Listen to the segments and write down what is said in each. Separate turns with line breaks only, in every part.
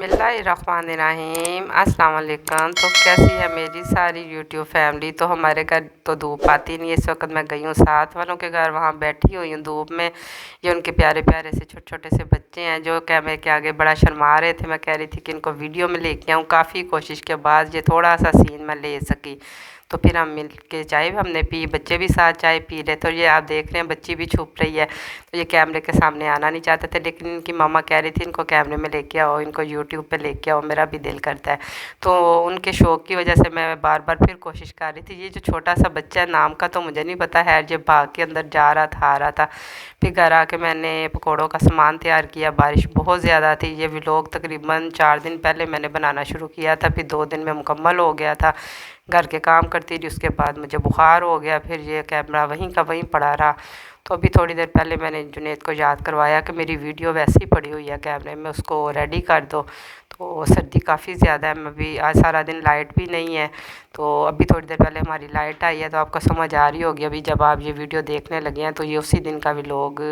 बिस्मिल्लाहिर्रहमानिर्रहीम अस्सलाम वालेकुम। तो कैसी है मेरी सारी यूट्यूब फैमिली। तो हमारे घर तो धूप आती नहीं। इस वक्त मैं गई हूँ साथ वालों के घर, वहाँ बैठी हुई हूँ धूप में। ये उनके प्यारे प्यारे से छोटे छोटे से बच्चे हैं जो कैमरे के आगे बड़ा शर्मा रहे थे। मैं कह रही थी कि इनको वीडियो में लेके आऊँ, काफ़ी कोशिश के बाद ये थोड़ा सा सीन मैं ले सकी। तो फिर हम मिल के चाय हमने पी, बच्चे भी साथ चाय पी रहे। तो ये आप देख रहे हैं बच्ची भी छुप रही है। तो ये कैमरे के सामने आना नहीं चाहते थे, लेकिन इनकी मामा कह रही थी इनको कैमरे में लेके आओ, इनको यूट्यूब पे लेके आओ, मेरा भी दिल करता है। तो उनके शौक़ की वजह से मैं बार बार फिर कोशिश कर रही थी। ये जो छोटा सा बच्चा है, नाम का तो मुझे नहीं पता है, ये भाग के अंदर जा रहा था, आ रहा था। फिर घर आके मैंने पकौड़ों का सामान तैयार किया। बारिश बहुत ज़्यादा थी। ये व्लॉग तकरीबन 4 दिन पहले मैंने बनाना शुरू किया था, फिर 2 दिन में मुकम्मल हो गया था। घर के काम करती रही, उसके बाद मुझे बुखार हो गया, फिर ये कैमरा वहीं का वहीं पड़ा रहा। तो अभी थोड़ी देर पहले मैंने जुनैद को याद करवाया कि मेरी वीडियो वैसे ही पड़ी हुई है कैमरे में, उसको रेडी कर दो। तो सर्दी काफ़ी ज़्यादा है, मैं भी आज सारा दिन लाइट भी नहीं है। तो अभी थोड़ी देर पहले हमारी लाइट आई है, तो आपको समझ आ रही होगी अभी जब आप ये वीडियो देखने लगे हैं। तो ये उसी दिन का व्लॉग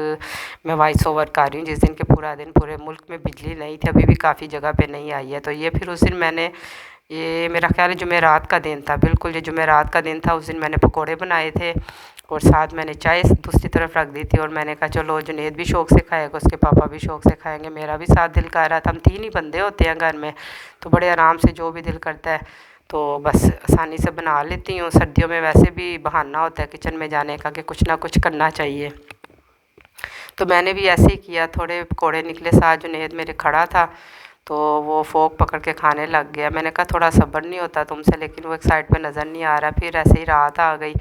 मैं वॉइस ओवर कर रही हूँ, जिस दिन के पूरा दिन पूरे मुल्क में बिजली नहीं थी, अभी भी काफ़ी जगह पे नहीं आई है। तो ये फिर उस दिन मैंने, ये मेरा ख्याल है जुमेरात का दिन था, बिल्कुल ये जुमेरात का दिन था। उस दिन मैंने पकोड़े बनाए थे और साथ मैंने चाय दूसरी तरफ रख दी थी। और मैंने कहा चलो जुनैद भी शौक़ से खाएगा, उसके पापा भी शौक़ से खाएंगे, मेरा भी साथ दिल कर रहा था। हम 3 ही बंदे होते हैं घर में, तो बड़े आराम से जो भी दिल करता है तो बस आसानी से बना लेती हूँ। सर्दियों में वैसे भी बहाना होता है किचन में जाने का कि कुछ ना कुछ करना चाहिए। तो मैंने भी ऐसे ही किया, थोड़े पकौड़े निकले, साथ जुनैद मेरे खड़ा था तो वो फ़ोक पकड़ के खाने लग गया। मैंने कहा थोड़ा सब्र नहीं होता तुमसे, लेकिन वो एक साइड पे नज़र नहीं आ रहा। फिर ऐसे ही रात आ गई।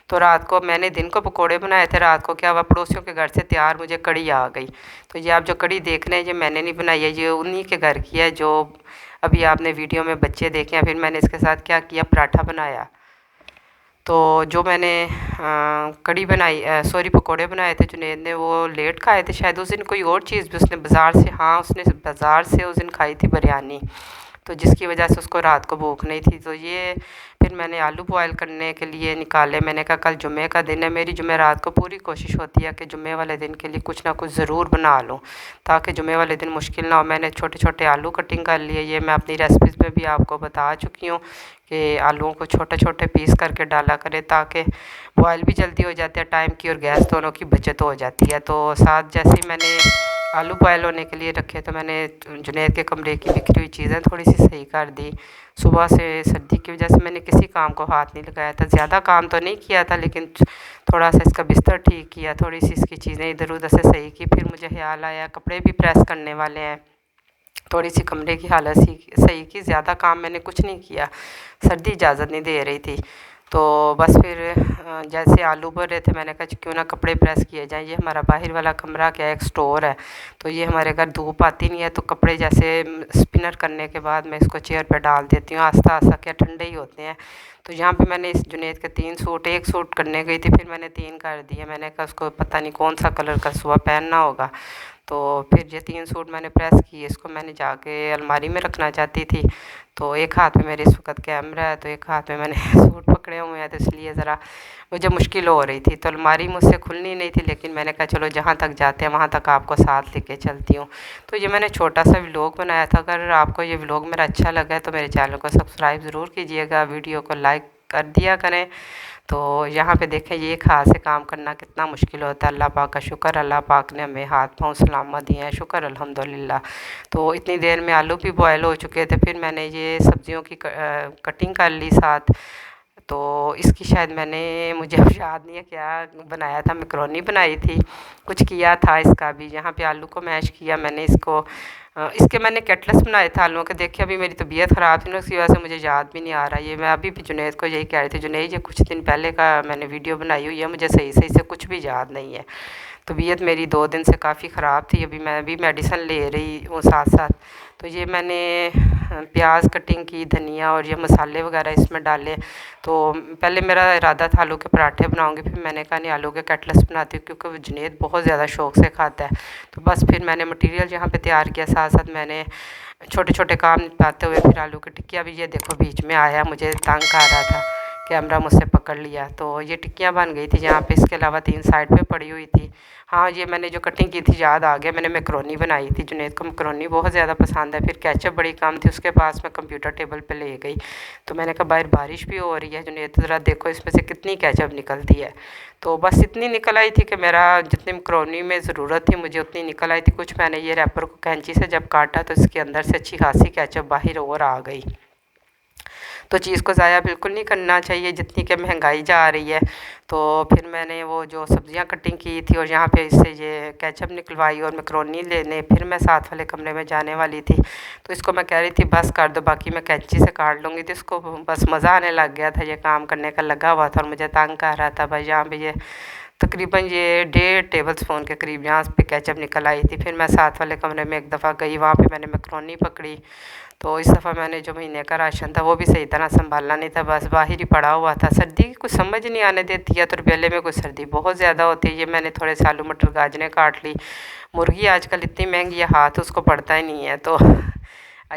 तो रात को मैंने दिन को पकोड़े बनाए थे, रात को क्या हुआ, पड़ोसियों के घर से तैयार मुझे कड़ी आ गई। तो ये आप जो कड़ी देख रहे हैं ये मैंने नहीं बनाई है, ये उन्हीं के घर की है जो अभी आपने वीडियो में बच्चे देखे हैं। फिर मैंने इसके साथ क्या किया, पराठा बनाया। तो जो मैंने कड़ी बनाई, सॉरी पकोड़े बनाए थे, जुनैद ने वो लेट खाए थे शायद। उस दिन कोई और चीज़ भी उसने बाज़ार से, हाँ उसने बाज़ार से उस दिन खाई थी बिरयानी, तो जिसकी वजह से उसको रात को भूख नहीं थी। तो ये फिर मैंने आलू बॉयल करने के लिए निकाले। मैंने कहा कल जुम्मे का दिन है, मेरी जुमेरात को पूरी कोशिश होती है कि जुम्मे वाले दिन के लिए कुछ ना कुछ ज़रूर बना लूँ ताकि जुम्मे वाले दिन मुश्किल ना हो। मैंने छोटे छोटे आलू कटिंग कर लिए। ये मैं अपनी रेसिपीज़ में भी आपको बता चुकी हूँ कि आलूओं को छोटे छोटे पीस करके डाला करें ताकि बॉयल भी जल्दी हो जाते हैं, टाइम की और गैस दोनों की बचत हो जाती है। तो साथ जैसे ही मैंने आलू बॉयल होने के लिए रखे तो मैंने जुनैद के कमरे की बिखरी हुई चीज़ें थोड़ी सी सही कर दी। सुबह से सर्दी की वजह से मैंने किसी काम को हाथ नहीं लगाया था, ज़्यादा काम तो नहीं किया था, लेकिन थोड़ा सा इसका बिस्तर ठीक किया, थोड़ी सी इसकी चीज़ें इधर उधर से सही की। फिर मुझे ख्याल आया कपड़े भी प्रेस करने वाले हैं, थोड़ी सी कमरे की हालत सही की। ज़्यादा काम मैंने कुछ नहीं किया, सर्दी इजाज़त नहीं दे रही थी। तो बस फिर जैसे आलू भर रहे थे मैंने कहा क्यों ना कपड़े प्रेस किए जाएँ। ये हमारा बाहर वाला कमरा क्या है, एक स्टोर है, तो ये हमारे घर धूप आती नहीं है, तो कपड़े जैसे स्पिनर करने के बाद मैं इसको चेयर पे डाल देती हूँ। आस्ता आस्ता क्या ठंडे ही होते हैं। तो यहाँ पे मैंने इस जुनैद के 3 सूट, एक सूट करने गई थी, फिर मैंने 3 कर दिए। मैंने कहा उसको पता नहीं कौन सा कलर का सुबह पहनना होगा। तो फिर ये 3 सूट मैंने प्रेस किए, इसको मैंने जाके अलमारी में रखना चाहती थी। तो एक हाथ में मेरे इस वक्त कैमरा है, तो एक हाथ में मैंने सूट पकड़े हुए हैं, तो इसलिए ज़रा मुझे मुश्किल हो रही थी। तो अलमारी मुझसे खुलनी नहीं थी, लेकिन मैंने कहा चलो जहाँ तक जाते हैं वहाँ तक आपको साथ लेके चलती हूँ। तो ये मैंने छोटा सा व्लॉग बनाया था। अगर आपको ये व्लॉग मेरा अच्छा लगा है तो मेरे चैनल को सब्सक्राइब ज़रूर कीजिएगा, वीडियो को लाइक कर दिया करें। तो यहाँ पे देखें ये एक हाथ से काम करना कितना मुश्किल होता है। अल्लाह पाक का शुक्र, अल्लाह पाक ने हमें हाथ पाँव सलामत दिए हैं, शुक्र अल्हम्दुलिल्लाह। तो इतनी देर में आलू भी बॉयल हो चुके थे। फिर मैंने ये सब्जियों की कटिंग कर ली साथ। तो इसकी शायद मैंने, मुझे अब याद नहीं है क्या बनाया था, मैकरोनी बनाई थी, कुछ किया था इसका भी। यहाँ पे आलू को मैश किया मैंने, इसको इसके मैंने कटलेट्स बनाए थे आलूओं के। देखिए अभी मेरी तबीयत ख़राब थी ना, उसकी वजह से मुझे याद भी नहीं आ रहा। ये मैं अभी भी जुनैद को यही कह रही थी, जुनैद ये कुछ दिन पहले का मैंने वीडियो बनाई हुई है, मुझे सही सही से कुछ भी याद नहीं है। तबीयत मेरी 2 दिन से काफ़ी ख़राब थी, अभी मैं भी मेडिसिन ले रही हूँ साथ साथ। तो ये मैंने प्याज कटिंग की, धनिया और ये मसाले वगैरह इसमें डाले। तो पहले मेरा इरादा था आलू के पराठे बनाऊंगी, फिर मैंने कहा नहीं आलू के कटलेट्स बनाती हूँ क्योंकि वो जुनैद बहुत ज़्यादा शौक़ से खाता है। तो बस फिर मैंने मटीरियल यहाँ पे तैयार किया, साथ साथ मैंने छोटे छोटे काम निपटाते हुए फिर आलू की टिक्कियाँ भी, ये देखो बीच में आया, मुझे तंग आ रहा था। कैमरा मुझसे पकड़ लिया। तो ये टिक्कियाँ बन गई थी जहाँ पे, इसके अलावा 3 साइड पे पड़ी हुई थी। हाँ, ये मैंने जो कटिंग की थी याद आ गया, मैंने मैकरोनी बनाई थी। जुनैद को मैकरोनी बहुत ज़्यादा पसंद है। फिर केचप बड़ी कम थी उसके पास, मैं कंप्यूटर टेबल पे ले गई। तो मैंने कहा बाहर बारिश भी हो रही है जुनैद, ज़रा देखो इसमें से कितनी केचप निकलती है। तो बस इतनी निकल आई थी कि मेरा जितनी मैकरोनी में ज़रूरत थी मुझे उतनी निकल आई थी। कुछ मैंने ये रैपर को कैंची से जब काटा तो इसके अंदर से अच्छी खासी केचप बाहर और आ गई। तो चीज़ को ज़ाया बिल्कुल नहीं करना चाहिए जितनी कि महंगाई जा रही है। तो फिर मैंने वो जो सब्ज़ियाँ कटिंग की थी और यहाँ पे इससे ये केचप निकलवाई और मैकरोनी लेने फिर मैं साथ वाले कमरे में जाने वाली थी। तो इसको मैं कह रही थी बस कर दो, बाकी मैं कैंची से काट लूँगी। तो इसको बस मज़ा आने लग गया था, ये काम करने का लगा हुआ था और मुझे तंग कर रहा था भाई। यहाँ पे ये तकरीबन ये 1.5 टेबल स्पून के करीब यहाँ पे केचप निकल आई थी। फिर मैं साथ वाले कमरे में एक दफ़ा गई, वहाँ पे मैंने मैकरोनी पकड़ी। तो इस दफ़ा मैंने जो महीने का राशन था वो भी सही तरह संभालना नहीं था, बस बाहर ही पड़ा हुआ था। सर्दी की कुछ समझ नहीं आने देती है, तो तरबेले में कुछ सर्दी बहुत ज़्यादा होती है। ये मैंने थोड़े से आलू मटर गाजरें काट ली। मुर्गी आजकल इतनी महंगी है, हाथ उसको पड़ता ही नहीं है। तो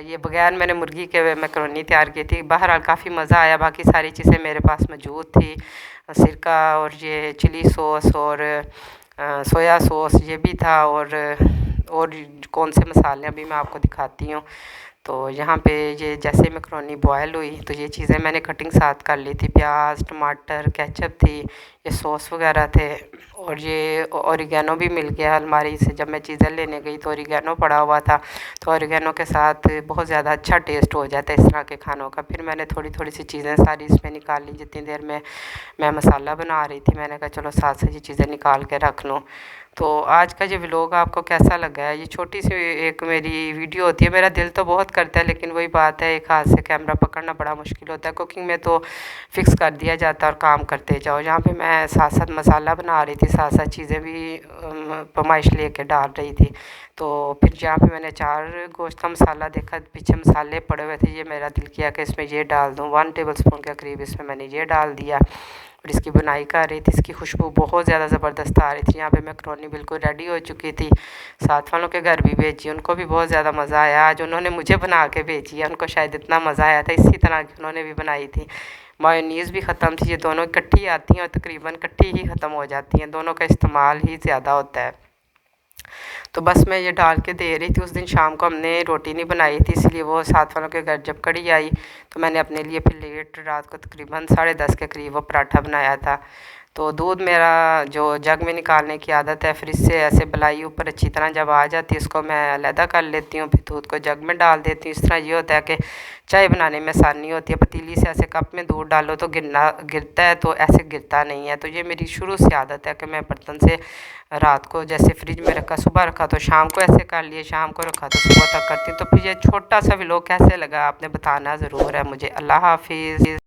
ये बगैर मैंने मुर्गी के मैकरोनी तैयार की थी। बहरहाल काफ़ी मज़ा आया, बाकी सारी चीज़ें मेरे पास मौजूद थी। सिरका और ये चिली सॉस और सोया सॉस ये भी था, और कौन से मसाले अभी मैं आपको दिखाती हूँ। तो यहाँ पे ये जैसे मैकरोनी बॉयल हुई तो ये चीज़ें मैंने कटिंग साथ कर ली थी। प्याज, टमाटर, केचप थी, ये सॉस वगैरह थे, और ये ओरिगैनो भी मिल गया अलमारी से। जब मैं चीज़ें लेने गई तो ओरिगैनो पड़ा हुआ था। तो ओरिगैनो के साथ बहुत ज़्यादा अच्छा टेस्ट हो जाता है इस तरह के खानों का। फिर मैंने थोड़ी थोड़ी सी चीज़ें सारी इसमें निकाल ली। जितनी देर में मैं मसाला बना रही थी मैंने कहा चलो साथ से ये चीज़ें निकाल के रख लूँ। तो आज का ये व्लॉग आपको कैसा लगा है? ये छोटी सी एक मेरी वीडियो होती है। मेरा दिल तो बहुत करता है लेकिन वही बात है, एक हाथ से कैमरा पकड़ना बड़ा मुश्किल होता है। कुकिंग में तो फिक्स कर दिया जाता है और काम करते जाओ। यहाँ पे मैं साथ साथ मसाला बना रही थी, साथ साथ चीज़ें भी फरमाइश लेके डाल रही थी। तो फिर जहाँ पे मैंने 4 गोश्त का मसाला देखा, पीछे मसाले पड़े हुए थे, ये मेरा दिल किया कि इसमें ये डाल दूँ। 1 टेबल स्पून के करीब इसमें मैंने ये डाल दिया और इसकी बुनाई कर रही थी। इसकी खुशबू बहुत ज़्यादा ज़बरदस्त आ रही थी। यहाँ पे मैकरोनी बिल्कुल रेडी हो चुकी थी। साथ वालों के घर भी भेजी, उनको भी बहुत ज़्यादा मज़ा आया। आज उन्होंने मुझे बना के भेजी है, उनको शायद इतना मज़ा आया था इसी तरह की उन्होंने भी बनाई थी। मायोनीज़ भी ख़त्म थी, ये दोनों इकट्ठी आती हैं और तकरीबन इकट्ठी ही ख़त्म हो जाती हैं, दोनों का इस्तेमाल ही ज़्यादा होता है। तो बस मैं ये डाल के दे रही थी। उस दिन शाम को हमने रोटी नहीं बनाई थी, इसलिए वो साथ वालों के घर जब कड़ी आई तो मैंने अपने लिए फिर लेट रात को तकरीबन 10:30 के करीब वो पराठा बनाया था। तो दूध मेरा जो जग में निकालने की आदत है, फ्रिज से ऐसे बलाई ऊपर अच्छी तरह जब आ जाती है उसको मैं अलहदा कर लेती हूँ, फिर दूध को जग में डाल देती हूँ। इस तरह ये होता है कि चाय बनाने में आसानी होती है। पतीली से ऐसे कप में दूध डालो तो गिरता है, तो ऐसे गिरता नहीं है। तो ये मेरी शुरू से आदत है कि मैं बर्तन से रात को जैसे फ्रिज में रखा, सुबह रखा तो शाम को ऐसे कर लिए, शाम को रखा तो सुबह तक करती हूँ। तो फिर ये छोटा सा व्लॉग कैसे लगा आपने बताना ज़रूर है मुझे। अल्लाह हाफिज़।